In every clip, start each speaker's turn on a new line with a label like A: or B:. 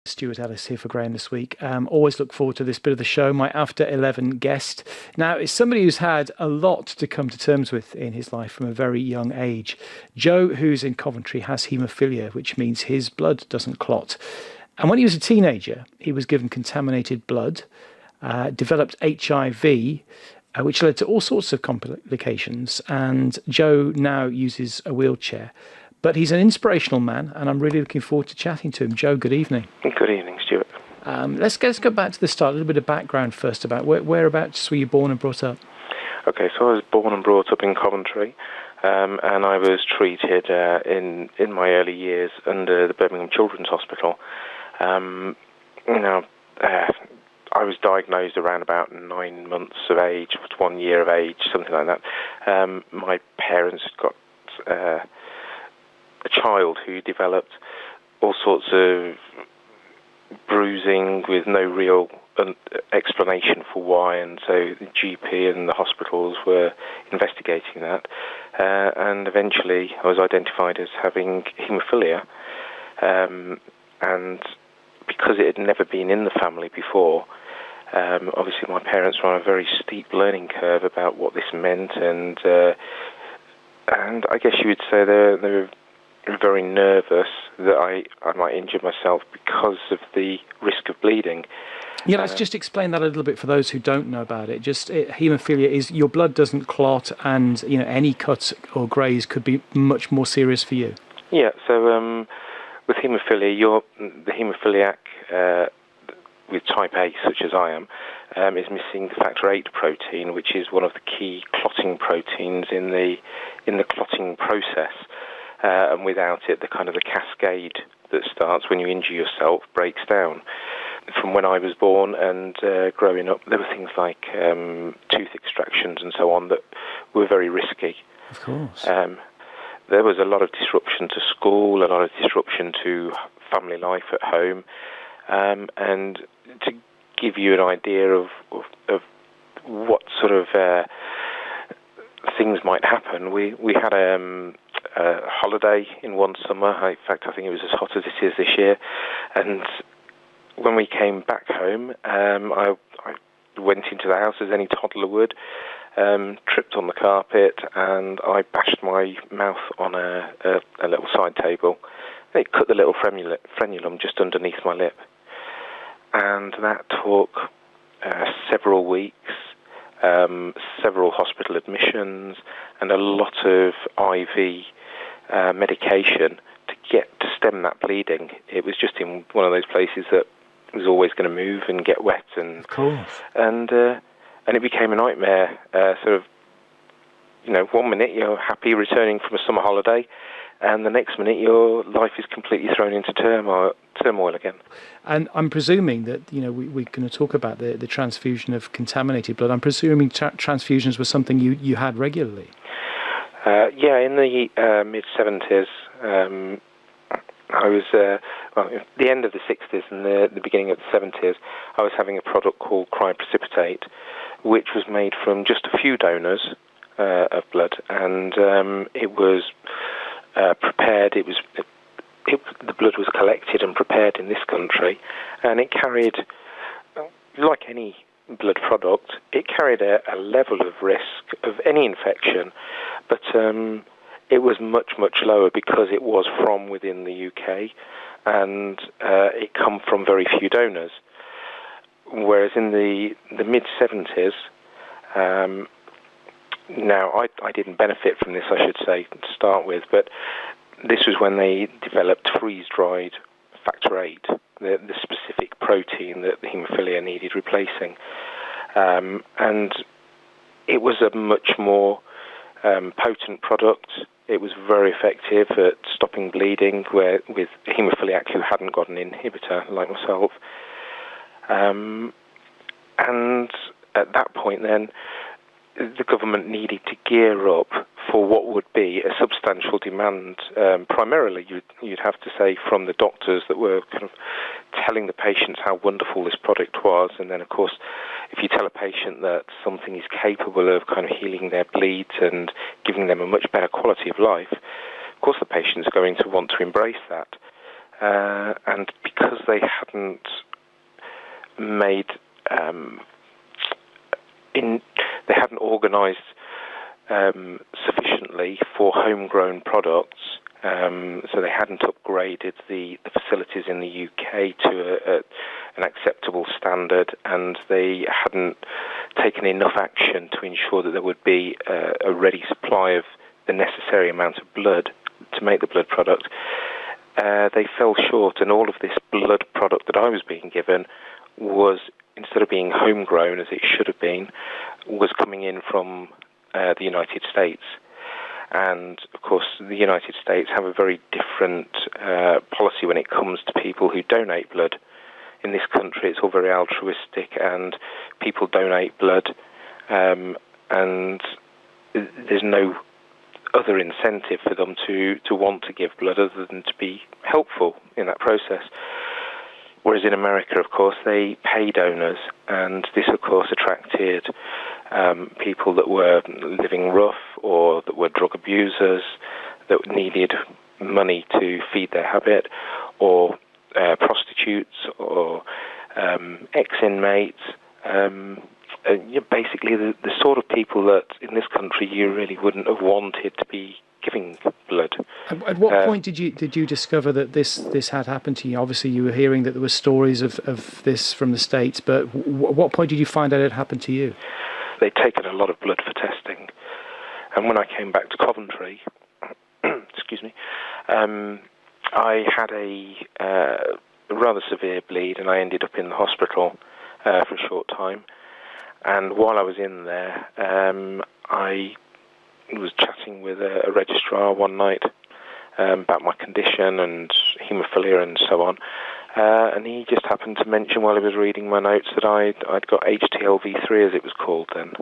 A: Stuart Ellis here for Graham this week. Always look forward to this bit of the show. My After 11 guest. Now, it's somebody who's had a lot to come to terms with in his life from a very young age. Joe, who's in Coventry, has haemophilia, which means his blood doesn't clot. And when he was a teenager, he was given contaminated blood, developed HIV, which led to all sorts of complications. And Joe now uses a wheelchair. But he's an inspirational man, and I'm really looking forward to chatting to him. Joe, good evening.
B: Good evening, Stuart.
A: Let's go back to the start, a little bit of background first about whereabouts were you born and brought up?
B: Okay, so I was born and brought up in Coventry, and I was treated in my early years under the Birmingham Children's Hospital. I was diagnosed around about 9 months of age, 1 year of age, something like that. My parents had got a child who developed all sorts of bruising with no real explanation for why, and so the GP and the hospitals were investigating that, and eventually I was identified as having haemophilia, and because it had never been in the family before, obviously my parents were on a very steep learning curve about what this meant, and I guess you would say they were very nervous that I might injure myself because of the risk of bleeding.
A: Yeah, let's just explain that a little bit for those who don't know about it. Haemophilia is your blood doesn't clot, and any cuts or graze could be much more serious for you.
B: Yeah, so with haemophilia, the haemophiliac with type A, such as I am, is missing the factor VIII protein, which is one of the key clotting proteins in the clotting process. And without it, the cascade that starts when you injure yourself breaks down. From when I was born and growing up, there were things like tooth extractions and so on that were very risky.
A: Of course.
B: There was a lot of disruption to school, a lot of disruption to family life at home. And to give you an idea of what sort of things might happen, we had a holiday in one summer. In fact, I think it was as hot as it is this year. And when we came back home, I went into the house as any toddler would, tripped on the carpet, and I bashed my mouth on a little side table. It cut the little frenulum just underneath my lip. And that took several weeks, several hospital admissions, and a lot of IV medication to stem that bleeding. It was just in one of those places that was always going to move and get wet, and
A: of course,
B: and it became a nightmare. 1 minute you're happy returning from a summer holiday, and the next minute your life is completely thrown into turmoil again.
A: And I'm presuming that, we're going to talk about the transfusion of contaminated blood. I'm presuming transfusions were something you had regularly.
B: In the mid-70s, I was, at the end of the 60s and the beginning of the 70s, I was having a product called cryoprecipitate, which was made from just a few donors of blood, and it was prepared. The blood was collected and prepared in this country, and it carried, like any blood product, it carried a level of risk of any infection, but it was much, much lower because it was from within the UK, and it come from very few donors. Whereas in the mid-70s, now I didn't benefit from this, I should say, to start with, but this was when they developed freeze-dried factor VIII, the specific protein that the haemophilia needed replacing. And it was a much more potent product. It was very effective at stopping bleeding with a haemophiliac who hadn't got an inhibitor, like myself. And at that point then, the government needed to gear up for what would be a substantial demand, primarily you'd have to say from the doctors that were kind of telling the patients how wonderful this product was. And then, of course, if you tell a patient that something is capable of kind of healing their bleeds and giving them a much better quality of life, of course the patient's going to want to embrace that. and because they hadn't made they hadn't organised sufficiently for homegrown products, so they hadn't upgraded the facilities in the UK to an acceptable standard, and they hadn't taken enough action to ensure that there would be a ready supply of the necessary amount of blood to make the blood product. They fell short, and all of this blood product that I was being given was, instead of being homegrown as it should have been, was coming in from the United States. And of course, the United States have a very different policy when it comes to people who donate blood. In this country, it's all very altruistic, and people donate blood, and there's no other incentive for them to want to give blood other than to be helpful in that process. Whereas in America, of course, they pay donors, and this, of course, attracted people that were living rough, or that were drug abusers, that needed money to feed their habit, or prostitutes, or ex-inmates, basically the sort of people that in this country you really wouldn't have wanted to be giving blood.
A: At what point did you discover that this had happened to you? Obviously, you were hearing that there were stories of this from the States, but at what point did you find out it happened to you?
B: They'd taken a lot of blood for testing, and when I came back to Coventry, excuse me, I had a rather severe bleed, and I ended up in the hospital for a short time. And while I was in there, I was chatting with a registrar one night about my condition and haemophilia and so on, and he just happened to mention while he was reading my notes that I'd got HTLV3, as it was called then.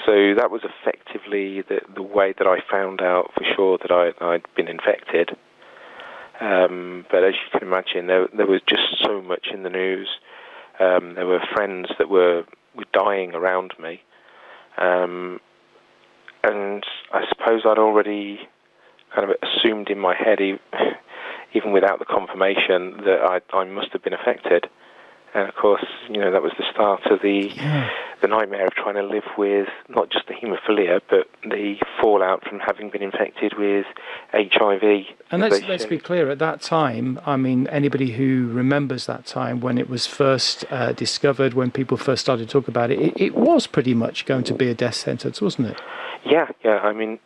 B: So that was effectively the way that I found out for sure that I'd been infected. But as you can imagine, there was just so much in the news. There were friends that were dying around me. And I suppose I'd already kind of assumed in my head, even without the confirmation, that I must have been affected. And of course, that was the start of the nightmare of trying to live with not just the haemophilia, but the fallout from having been infected with HIV.
A: And let's be clear, at that time, I mean, anybody who remembers that time when it was first discovered, when people first started to talk about it, it was pretty much going to be a death sentence, wasn't it? Yeah.
B: I mean,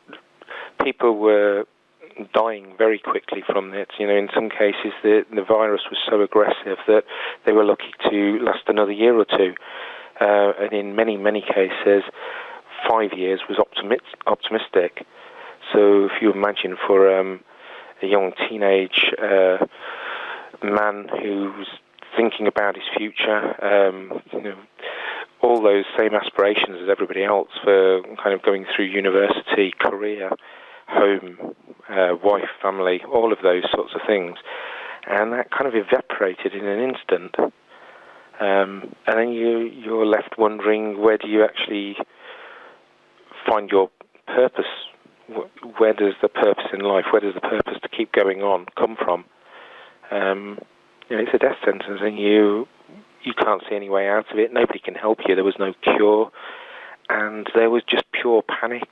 B: people were dying very quickly from it. In some cases, the virus was so aggressive that they were lucky to last another year or two. And in many, many cases, 5 years was optimistic. So if you imagine for a young teenage man who's thinking about his future, all those same aspirations as everybody else for kind of going through university, career, home, wife, family, all of those sorts of things. And that kind of evaporated in an instant. And then you're left wondering, where do you actually find your purpose? Where does the purpose in life, where does the purpose to keep going on come from? It's a death sentence, and you can't see any way out of it. Nobody can help you. There was no cure, and there was just pure panic.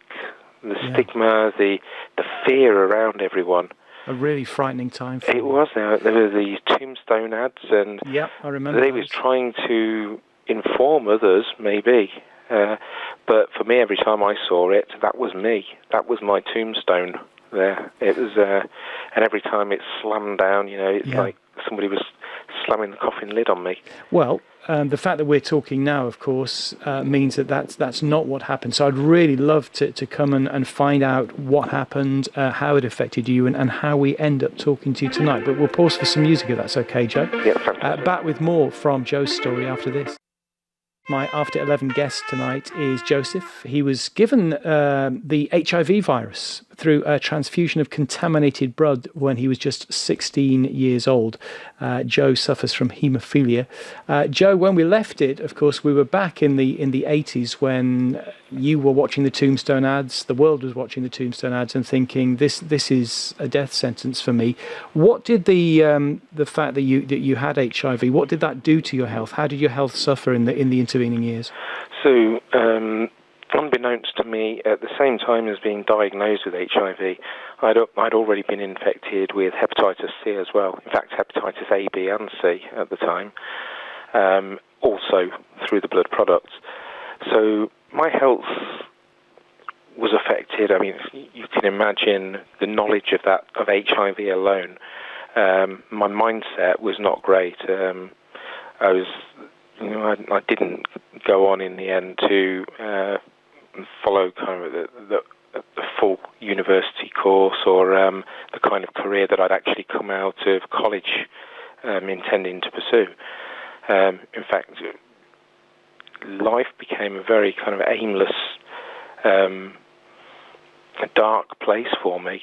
B: The stigma, the fear around everyone.
A: A really frightening time.
B: It was. There were these tombstone ads, and
A: I remember.
B: They was trying to inform others, maybe. But for me, every time I saw it, that was me. That was my tombstone there. It was, and every time it slammed down, it's like somebody was slamming the coffin lid on me. Well,
A: the fact that we're talking now, of course, means that's not what happened. So I'd really love to come and find out what happened, how it affected you, and how we end up talking to you tonight. But we'll pause for some music if that's okay, Joe.
B: Yeah, fantastic.
A: Back with more from Joe's story after this. My After 11 guest tonight is Joseph. He was given the HIV virus through a transfusion of contaminated blood when he was just 16 years old. Joe suffers from haemophilia. Joe, when we left it, of course, we were back in the 80s when you were watching the Tombstone ads, the world was watching the Tombstone ads and thinking, this is a death sentence for me. What did the fact that you had HIV, what did that do to your health? How did your health suffer in the intervening years?
B: So, unbeknownst to me, at the same time as being diagnosed with HIV, I'd already been infected with hepatitis C as well. In fact, hepatitis A, B, and C at the time, also through the blood products. So my health was affected. I mean, you can imagine the knowledge of HIV alone. My mindset was not great. I didn't go on in the end to follow kind of the full university course or the kind of career that I'd actually come out of college intending to pursue. In fact, life became a very kind of aimless, a dark place for me,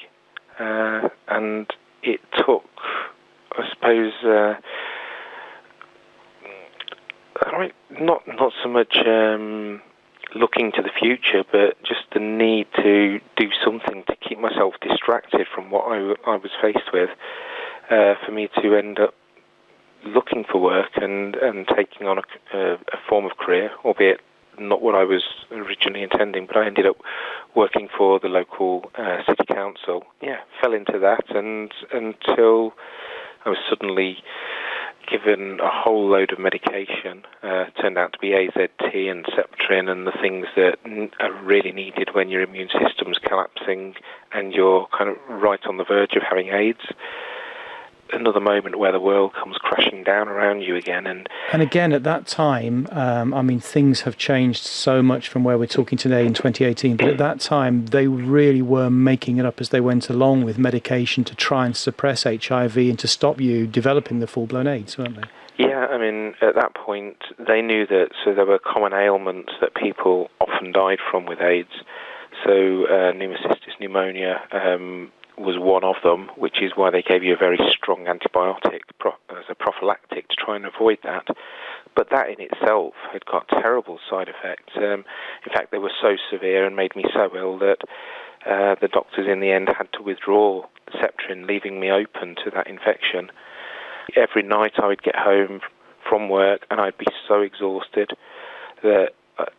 B: and it took, I suppose, not so much looking to the future, but just the need to do something to keep myself distracted from what I was faced with, for me to end up looking for work and taking on a form of career, albeit not what I was originally intending, but I ended up working for the local city council. Yeah, fell into that, and until I was suddenly given a whole load of medication, turned out to be AZT and Septrin and the things that are really needed when your immune system's collapsing and you're kind of right on the verge of having AIDS. Another moment where the world comes crashing down around you again. And
A: again, at that time, I mean, things have changed so much from where we're talking today in 2018, but at that time, they really were making it up as they went along with medication to try and suppress HIV and to stop you developing the full-blown AIDS, weren't they?
B: Yeah, I mean, at that point, they knew that, so there were common ailments that people often died from with AIDS. So pneumonia was one of them, which is why they gave you a very strong antibiotic as a prophylactic to try and avoid that. But that in itself had got terrible side effects. In fact, they were so severe and made me so ill that the doctors in the end had to withdraw the Septrin, leaving me open to that infection. Every night I would get home from work and I'd be so exhausted that I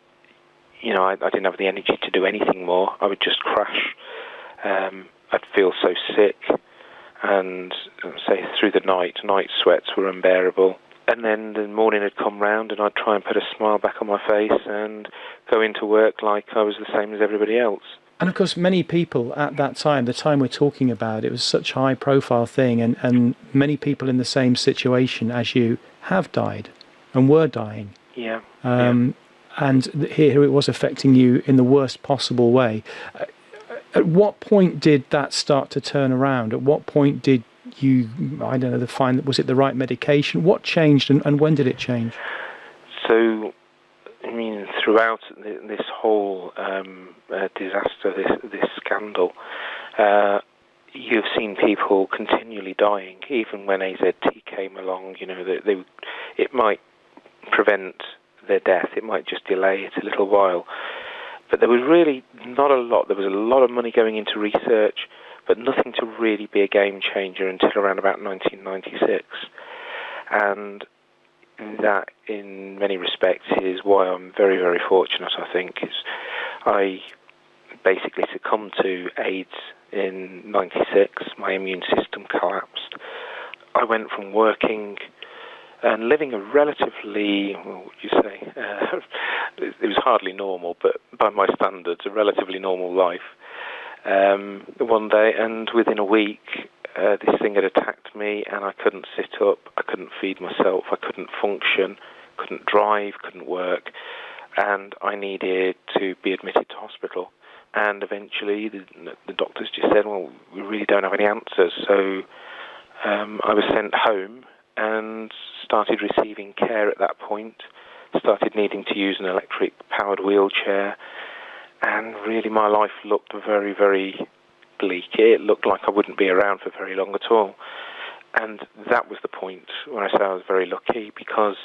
B: didn't have the energy to do anything more. I would just crash. I'd feel so sick, and say through the night sweats were unbearable. And then the morning had come round and I'd try and put a smile back on my face and go into work like I was the same as everybody else.
A: And of course, many people at that time, the time we're talking about, it was such a high-profile thing, and many people in the same situation as you have died and were dying.
B: Yeah.
A: And here it was affecting you in the worst possible way. At what point did that start to turn around? At what point did you, I don't know, find that was it the right medication? What changed, and when did it change?
B: So, I mean, throughout this whole disaster, this scandal, you've seen people continually dying, even when AZT came along. You know, it might prevent their death, it might just delay it a little while. But there was really not a lot. There was a lot of money going into research, but nothing to really be a game changer until around about 1996. And that, in many respects, is why I'm very, very fortunate, I think. I basically succumbed to AIDS in 96. My immune system collapsed. I went from working and living a relatively, what would you say, it was hardly normal, but by my standards, a relatively normal life, one day, and within a week, this thing had attacked me, and I couldn't sit up, I couldn't feed myself, I couldn't function, couldn't drive, couldn't work, and I needed to be admitted to hospital. And eventually, the doctors just said, well, we really don't have any answers, so I was sent home and started receiving care at that point, started needing to use an electric-powered wheelchair, and really my life looked very, very bleak. It looked like I wouldn't be around for very long at all. And that was the point when I said I was very lucky, because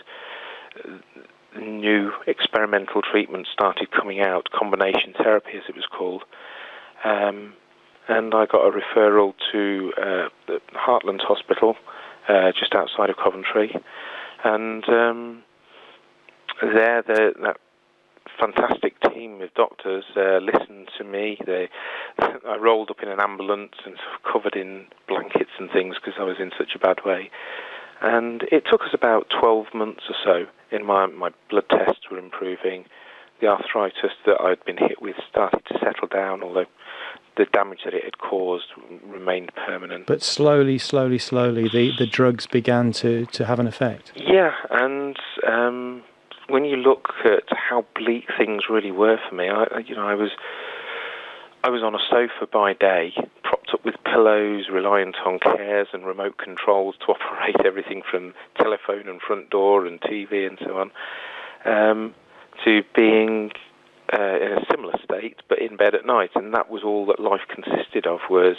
B: new experimental treatments started coming out, combination therapy as it was called. And I got a referral to the Heartland Hospital, just outside of Coventry. And there, that fantastic team of doctors listened to me. I rolled up in an ambulance and sort of covered in blankets and things because I was in such a bad way. And it took us about 12 months or so. In my blood tests were improving. The arthritis that I'd been hit with started to settle down, although the damage that it had caused remained permanent.
A: But slowly, the drugs began to have an effect.
B: Yeah, and when you look at how bleak things really were for me, I was on a sofa by day, propped up with pillows, reliant on cares and remote controls to operate everything from telephone and front door and TV and so on, to being in a similar state, but in bed at night. And that was all that life consisted of, was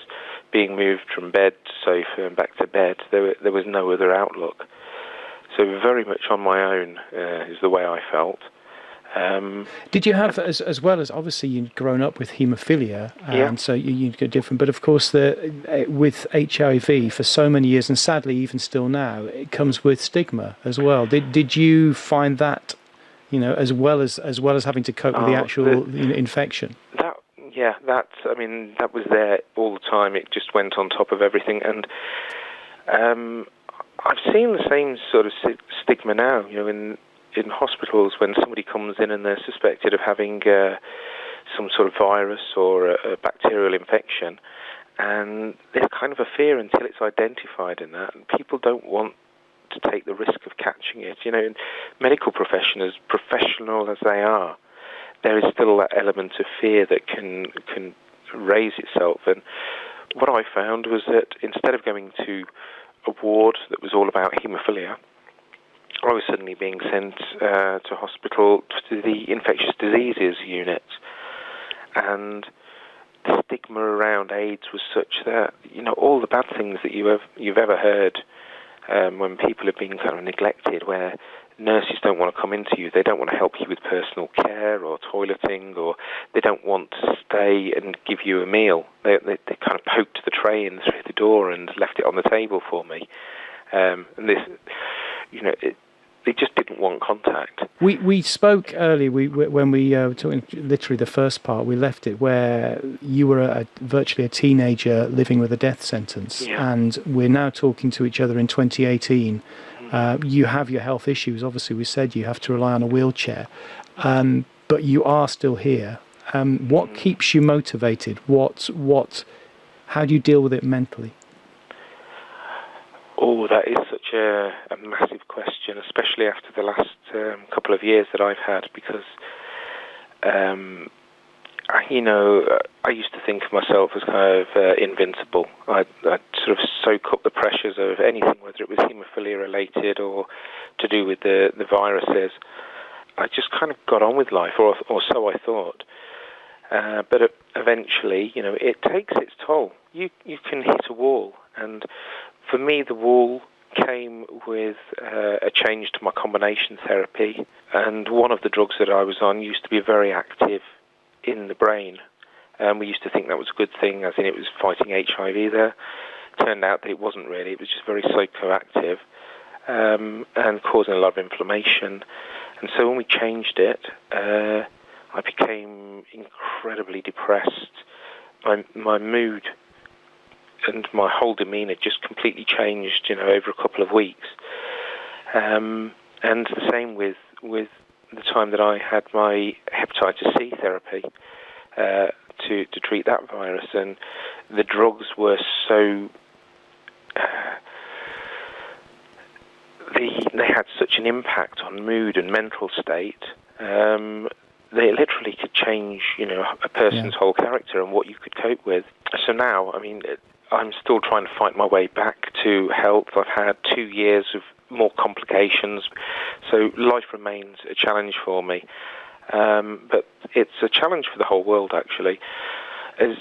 B: being moved from bed to sofa and back to bed. There was no other outlook. So very much on my own is the way I felt.
A: Did you have, as well as, obviously you'd grown up with haemophilia, and so you get different, but of course with HIV for so many years, and sadly even still now, it comes with stigma as well. Did you find that, as well as having to cope with the actual infection? That
B: was there all the time. It just went on top of everything, and I've seen the same sort of stigma now, in hospitals when somebody comes in and they're suspected of having some sort of virus or a bacterial infection, and there's kind of a fear until it's identified in that, and people don't want to take the risk of catching it. In medical profession, as professional as they are, there is still that element of fear that can raise itself. And what I found was that instead of going to a ward that was all about haemophilia, I was suddenly being sent to hospital to the infectious diseases unit, and the stigma around AIDS was such that all the bad things that you've ever heard when people have been kind of neglected, where nurses don't want to come into you, they don't want to help you with personal care or toileting, or they don't want to stay and give you a meal. They kind of poked the tray in through the door and left it on the table for me, and this, they just didn't want contact.
A: We spoke earlier, when we were talking, literally the first part, we left it where you were virtually a teenager living with a death sentence, and we're now talking to each other in 2018. You have your health issues, obviously we said you have to rely on a wheelchair, but you are still here. What keeps you motivated? How do you deal with it mentally?
B: Oh, that is such a massive question, especially after the last couple of years that I've had, because, I used to think of myself as kind of invincible. I'd sort of soak up the pressures of anything, whether it was haemophilia related or to do with the viruses. I just kind of got on with life, or so I thought. But eventually, it takes its toll. You can hit a wall, and for me, the wall came with a change to my combination therapy, and one of the drugs that I was on used to be very active in the brain. We used to think that was a good thing, as in it was fighting HIV there. Turned out that it wasn't really. It was just very psychoactive and causing a lot of inflammation. And so when we changed it, I became incredibly depressed. My mood and my whole demeanour just completely changed, over a couple of weeks. And the same with the time that I had my hepatitis C therapy to treat that virus, and the drugs were so they had such an impact on mood and mental state. They literally could change, a person's whole character and what you could cope with. So now, I'm still trying to fight my way back to health. I've had 2 years of more complications. So life remains a challenge for me. But it's a challenge for the whole world, actually, as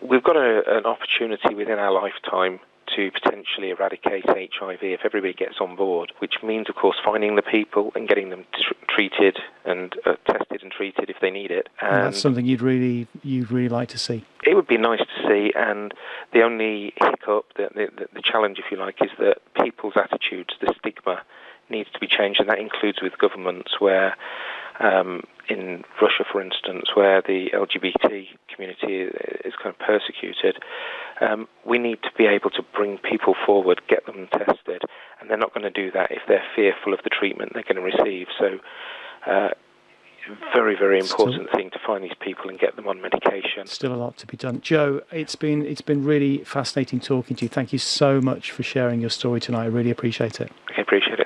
B: we've got an opportunity within our lifetime to potentially eradicate HIV if everybody gets on board, which means, of course, finding the people and getting them treated and tested and treated if they need it.
A: And that's something you'd really like to see.
B: It would be nice to see, and the only hiccup, the challenge, if you like, is that people's attitudes, the stigma, needs to be changed, and that includes with governments where, in Russia, for instance, where the LGBT community is kind of persecuted, we need to be able to bring people forward, get them tested, and they're not going to do that if they're fearful of the treatment they're going to receive. So, very, very important thing to find these people and get them on medication.
A: Still a lot to be done. Joe, it's been really fascinating talking to you. Thank you so much for sharing your story tonight. I really appreciate it.
B: I appreciate it.